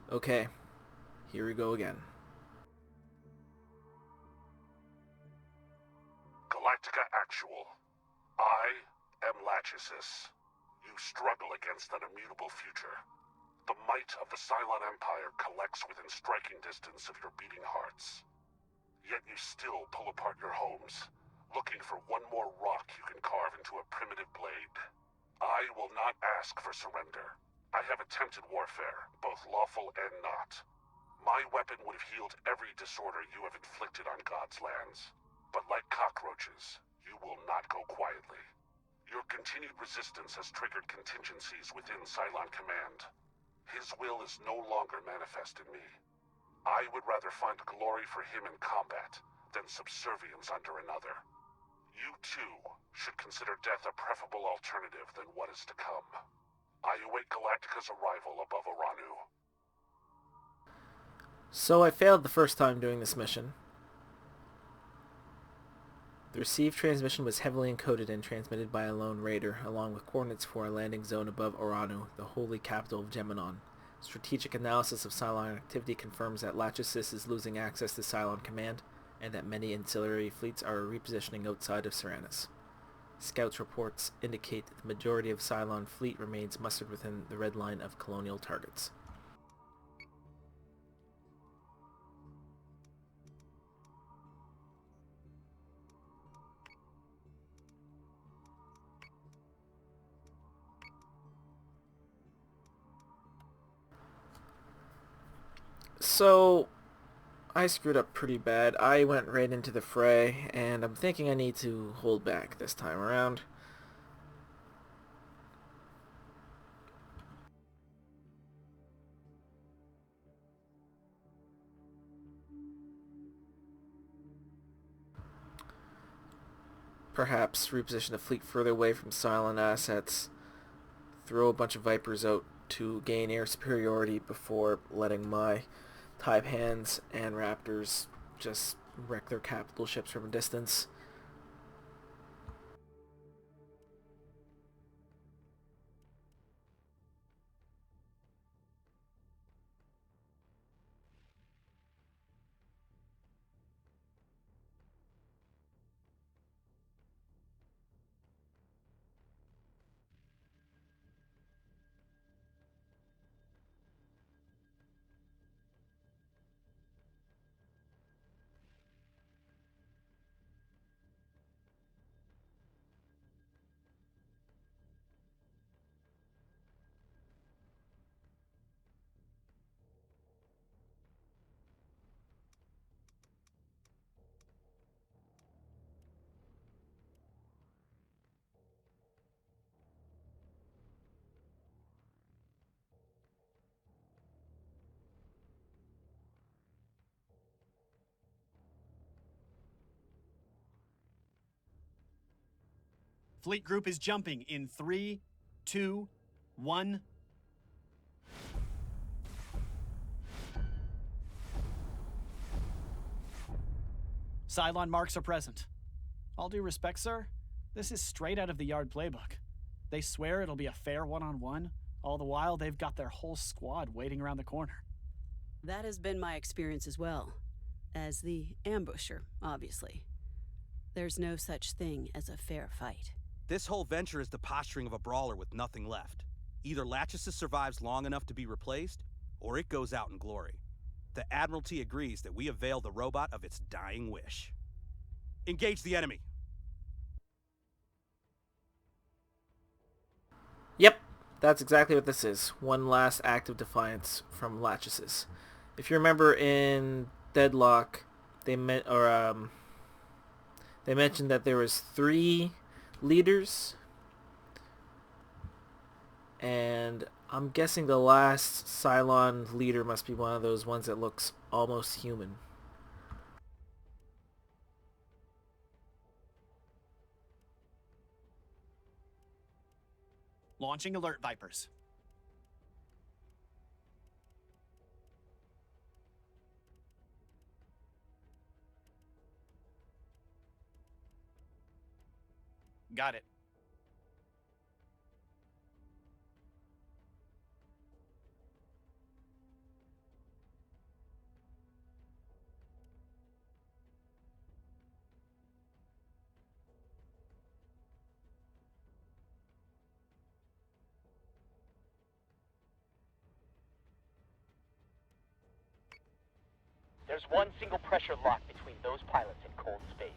Okay, here we go again. Galactica Actual. I am Lachesis. You struggle against an immutable future. The might of the Cylon Empire collects within striking distance of your beating hearts. Yet you still pull apart your homes, looking for one more rock you can carve into a primitive blade. I will not ask for surrender. I have attempted warfare, both lawful and not. My weapon would have healed every disorder you have inflicted on God's lands. But like cockroaches, you will not go quietly. Your continued resistance has triggered contingencies within Cylon Command. His will is no longer manifest in me. I would rather find glory for him in combat than subservience under another. You too should consider death a preferable alternative than what is to come. I await Galactica's arrival above Oranu. So I failed the first time doing this mission. The received transmission was heavily encoded and transmitted by a lone raider, along with coordinates for a landing zone above Oranu, the holy capital of Geminon. Strategic analysis of Cylon activity confirms that Lachesis is losing access to Cylon Command, and that many ancillary fleets are repositioning outside of Seranus. Scouts reports indicate that the majority of Cylon fleet remains mustered within the red line of colonial targets. So, I screwed up pretty bad. I went right into the fray, and I'm thinking I need to hold back this time around. Perhaps reposition the fleet further away from Cylon assets, throw a bunch of Vipers out to gain air superiority before letting my Taipans and Raptors just wreck their capital ships from a distance. Fleet group is jumping in 3, 2, 1. Cylon marks are present. All due respect, sir, this is straight out of the Yard playbook. They swear it'll be a fair one-on-one, all the while they've got their whole squad waiting around the corner. That has been my experience as well. As the ambusher, obviously. There's no such thing as a fair fight. This whole venture is the posturing of a brawler with nothing left. Either Lachesis survives long enough to be replaced, or it goes out in glory. The Admiralty agrees that we avail the robot of its dying wish. Engage the enemy! Yep, that's exactly what this is. One last act of defiance from Lachesis. If you remember in Deadlock, they mentioned that there was 3 leaders, and I'm guessing the last Cylon leader must be one of those ones that looks almost human. Launching alert Vipers. Got it. There's one single pressure lock between those pilots in cold space.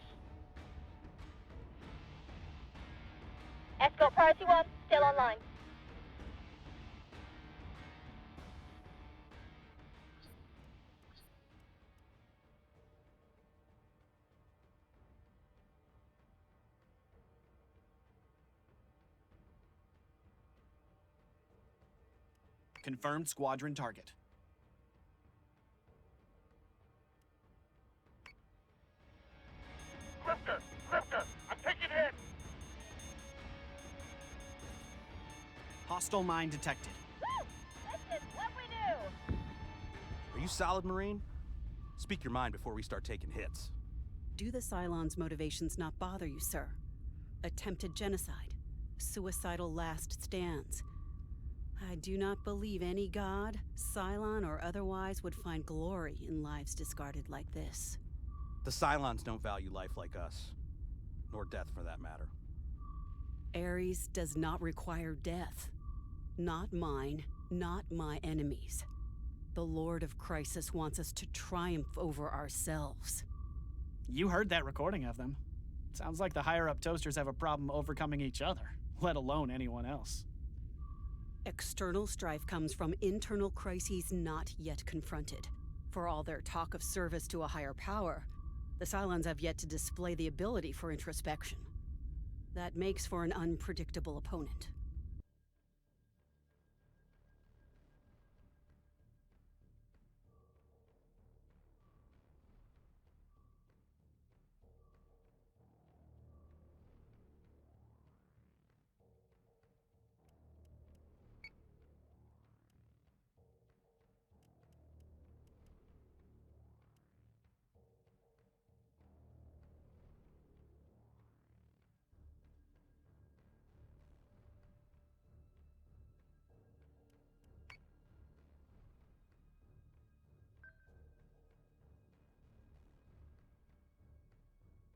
Escort Priority 1, still online. Confirmed squadron target. Grifter, I'm taking hit! Hostile mine detected. Woo! This is what we do! Are you solid, Marine? Speak your mind before we start taking hits. Do the Cylons' motivations not bother you, sir? Attempted genocide, suicidal last stands. I do not believe any god, Cylon or otherwise, would find glory in lives discarded like this. The Cylons don't value life like us. Nor death, for that matter. Ares does not require death. Not mine, not my enemies. The Lord of Crisis wants us to triumph over ourselves. You heard that recording of them. Sounds like the higher-up toasters have a problem overcoming each other, let alone anyone else. External strife comes from internal crises not yet confronted. For all their talk of service to a higher power, the Cylons have yet to display the ability for introspection. That makes for an unpredictable opponent.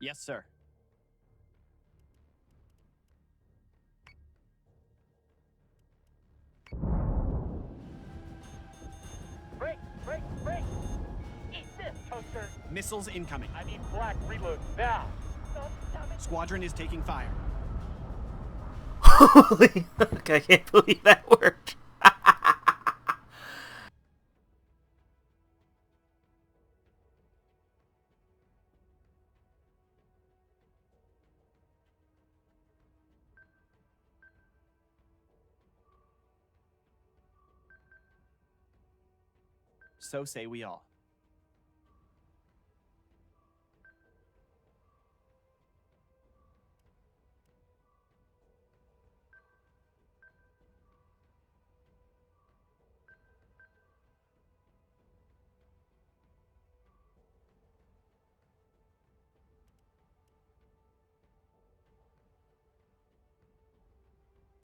Yes, sir. Break! Eat this, toaster! Missiles incoming. I need black reload now! Squadron is taking fire. Holy fuck, I can't believe that worked. So say we all.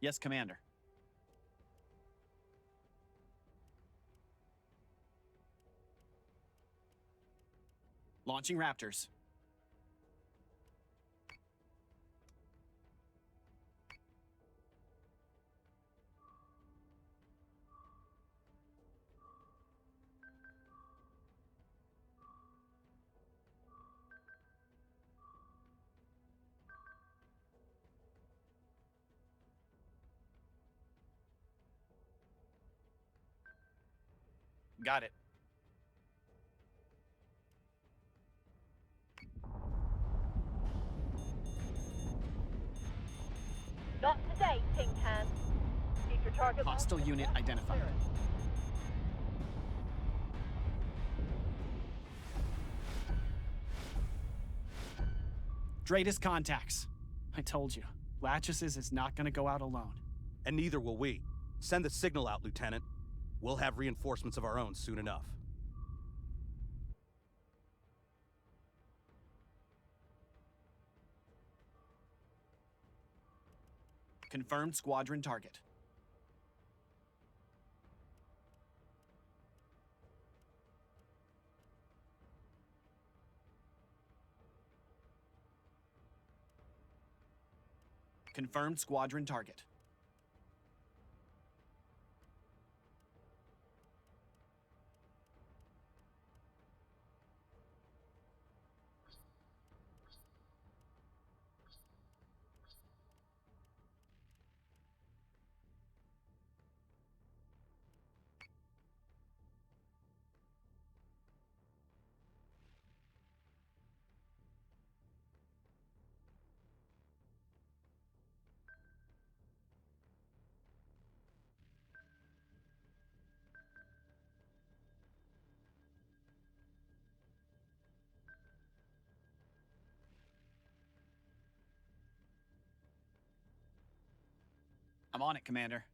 Yes, Commander. Launching Raptors. Got it. Not today, Tin Can. Keep your target. Hostile unit identified. Dratus contacts. I told you, Lachesis is not gonna go out alone. And neither will we. Send the signal out, Lieutenant. We'll have reinforcements of our own soon enough. Confirmed squadron target. Confirmed squadron target. I'm on it, Commander.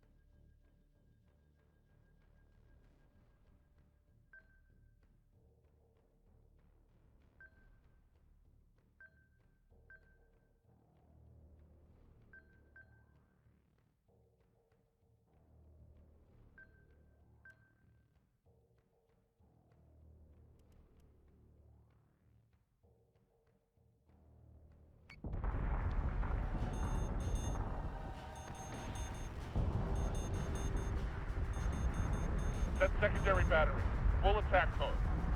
Set secondary battery. Full attack mode.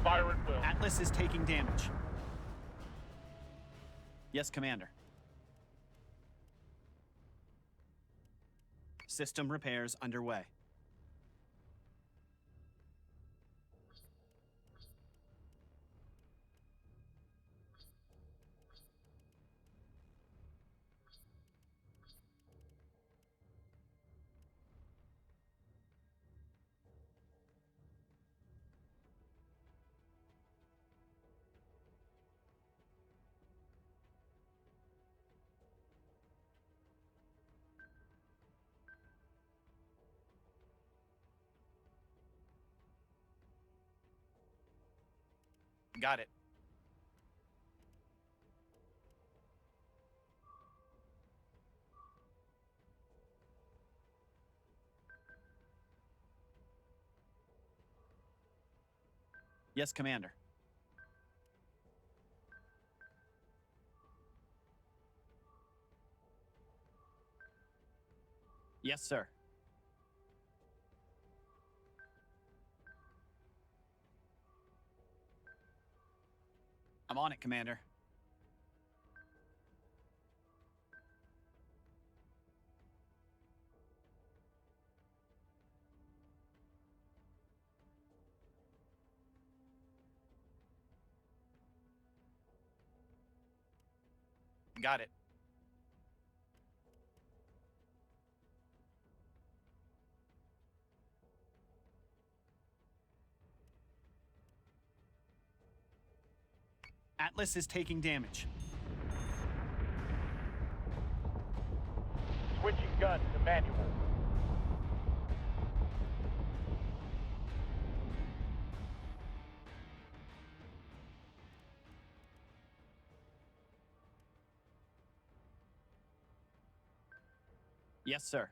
Fire at will. Atlas is taking damage. Yes, Commander. System repairs underway. Got it. Yes, Commander. Yes, sir. I'm on it, Commander. Got it. Atlas is taking damage. Switching gun to manual. Yes, sir.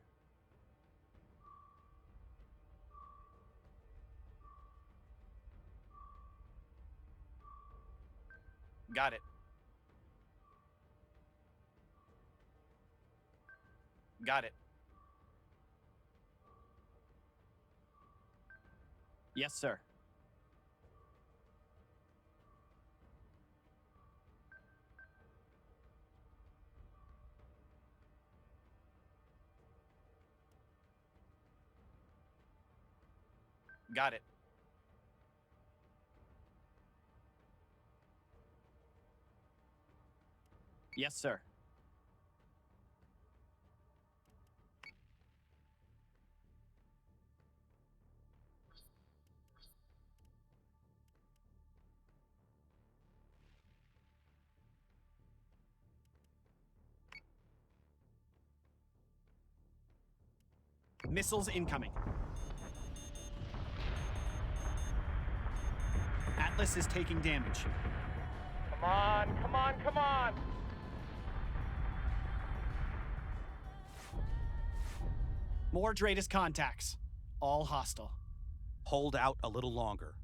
Got it. Got it. Yes, sir. Got it. Yes, sir. Missiles incoming. Atlas is taking damage. Come on, come on, come on! More Dratus contacts. All hostile. Hold out a little longer.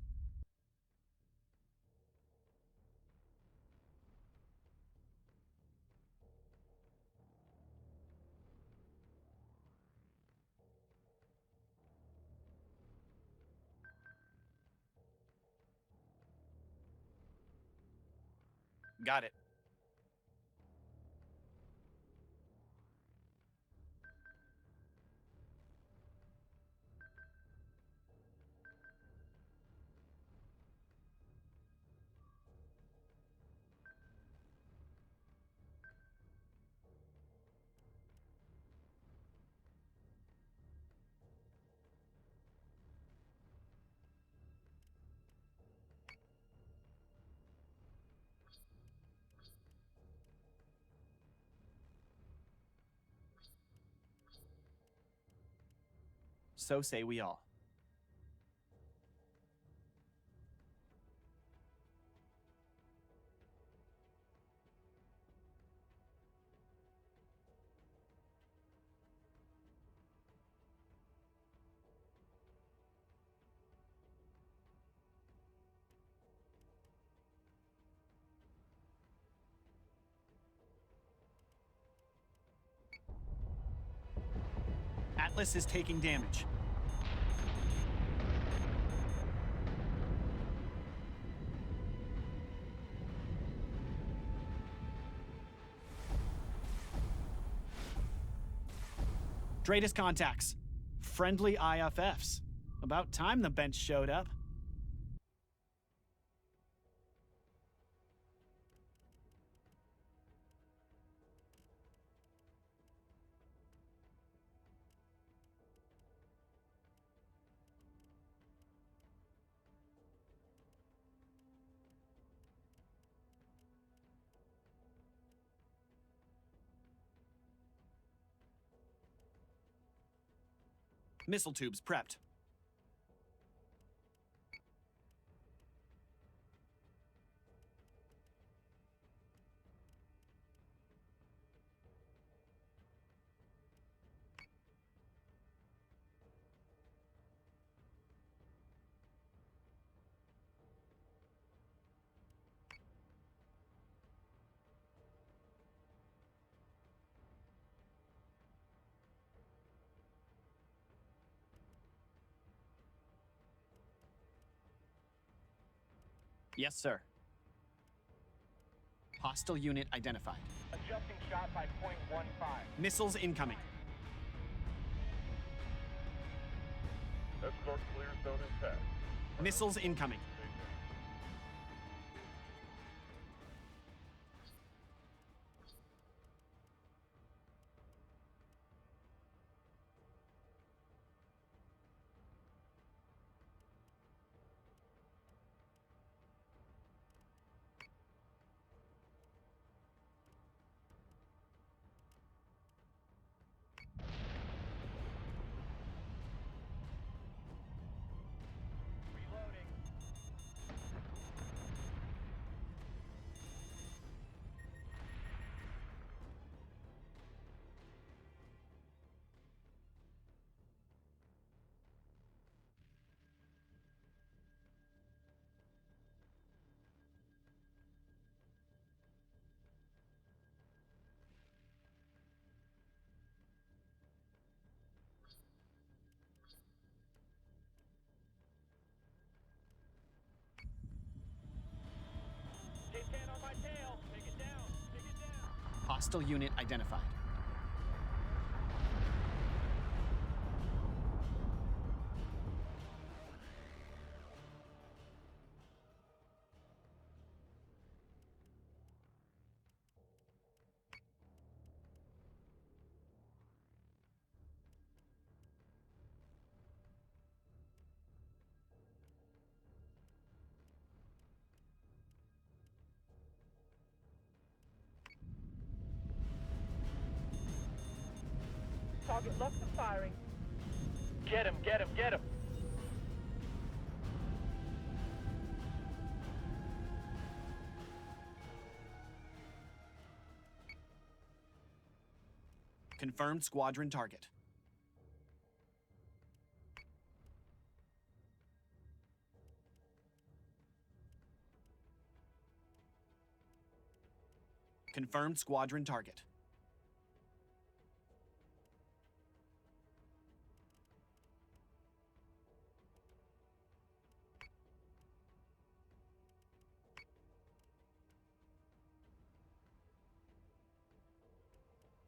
Got it. So say we all. Atlas is taking damage. Dratus contacts. Friendly IFFs. About time the bench showed up. Missile tubes prepped. Yes, sir. Hostile unit identified. Adjusting shot by .15. Missiles incoming. Escort clear zone intact. Missiles incoming. Reloading. Cant on my tail. Take it down. Take it down. Hostile unit identified. Target locked and firing. Get him, get him, get him. Confirmed squadron target. Confirmed squadron target.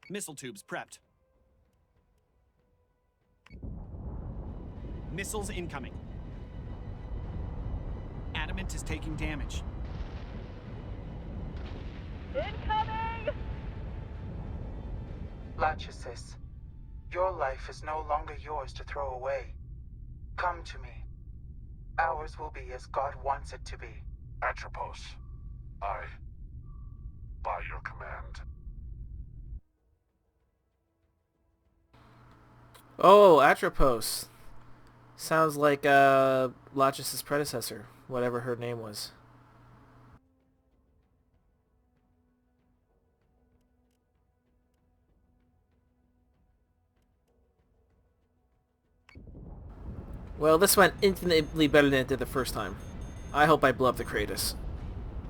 Missile tubes prepped. Missiles incoming. Adamant is taking damage. Incoming! Lachesis, your life is no longer yours to throw away. Come to me. Ours will be as God wants it to be. Atropos, I, by your command. Oh, Atropos. Sounds like Lachis' predecessor, whatever her name was. Well, this went infinitely better than it did the first time. I hope I blow up the Kratos.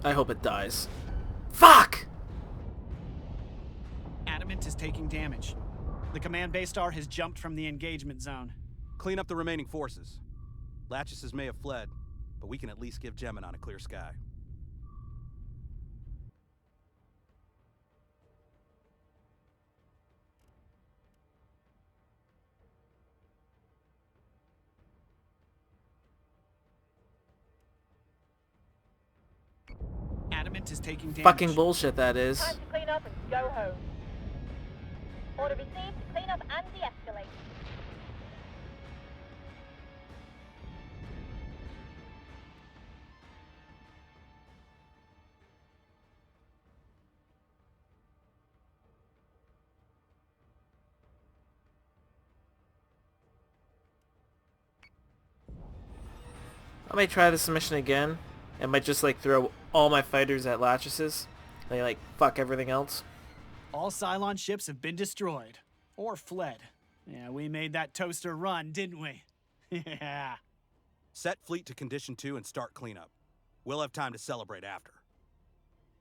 I hope it dies. Fuck! Adamant is taking damage. The command base star has jumped from the engagement zone. Clean up the remaining forces. Lachesis may have fled, but we can at least give Geminon a clear sky. Adamant is taking damage. Fucking bullshit that is. Time to clean up and go home. Order received to clean up and de-escalate. I might try this mission again. I might just like throw all my fighters at Lachis. They like fuck everything else. All Cylon ships have been destroyed. Or fled. Yeah, we made that toaster run, didn't we? Yeah. Set fleet to Condition 2 and start cleanup. We'll have time to celebrate after.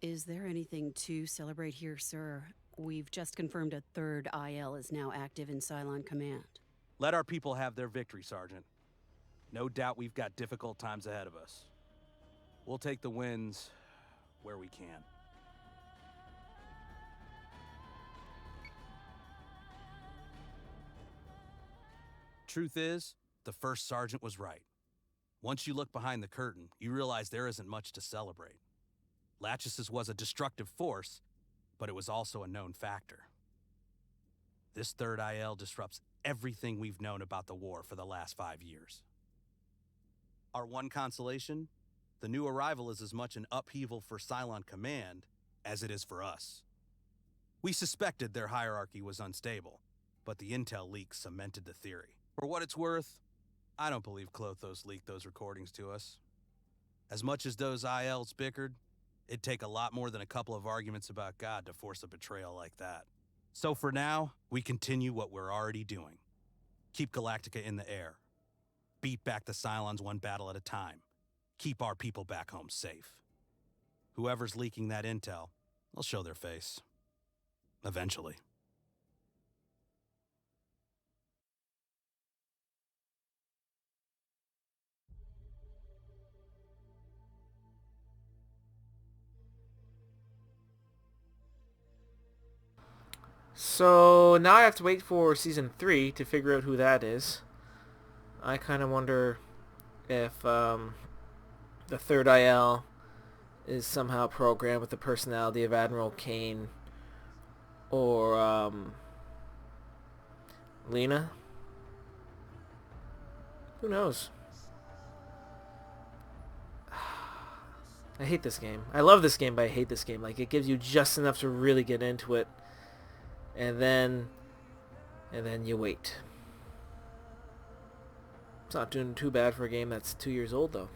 Is there anything to celebrate here, sir? We've just confirmed a third IL is now active in Cylon Command. Let our people have their victory, Sergeant. No doubt we've got difficult times ahead of us. We'll take the wins where we can. Truth is, the first sergeant was right. Once you look behind the curtain, you realize there isn't much to celebrate. Lachesis was a destructive force, but it was also a known factor. This third IL disrupts everything we've known about the war for the last 5 years. Our one consolation? The new arrival is as much an upheaval for Cylon Command as it is for us. We suspected their hierarchy was unstable, but the intel leaks cemented the theory. For what it's worth, I don't believe Clothos leaked those recordings to us. As much as those ILs bickered, it'd take a lot more than a couple of arguments about God to force a betrayal like that. So for now, we continue what we're already doing. Keep Galactica in the air. Beat back the Cylons one battle at a time. Keep our people back home safe. Whoever's leaking that intel, they'll show their face. Eventually. So now I have to wait for season 3 to figure out who that is. I kind of wonder if the third IL is somehow programmed with the personality of Admiral Kane or Lena. Who knows? I hate this game. I love this game, but I hate this game. Like, it gives you just enough to really get into it, and then you wait. It's not doing too bad for a game that's 2 years old, though.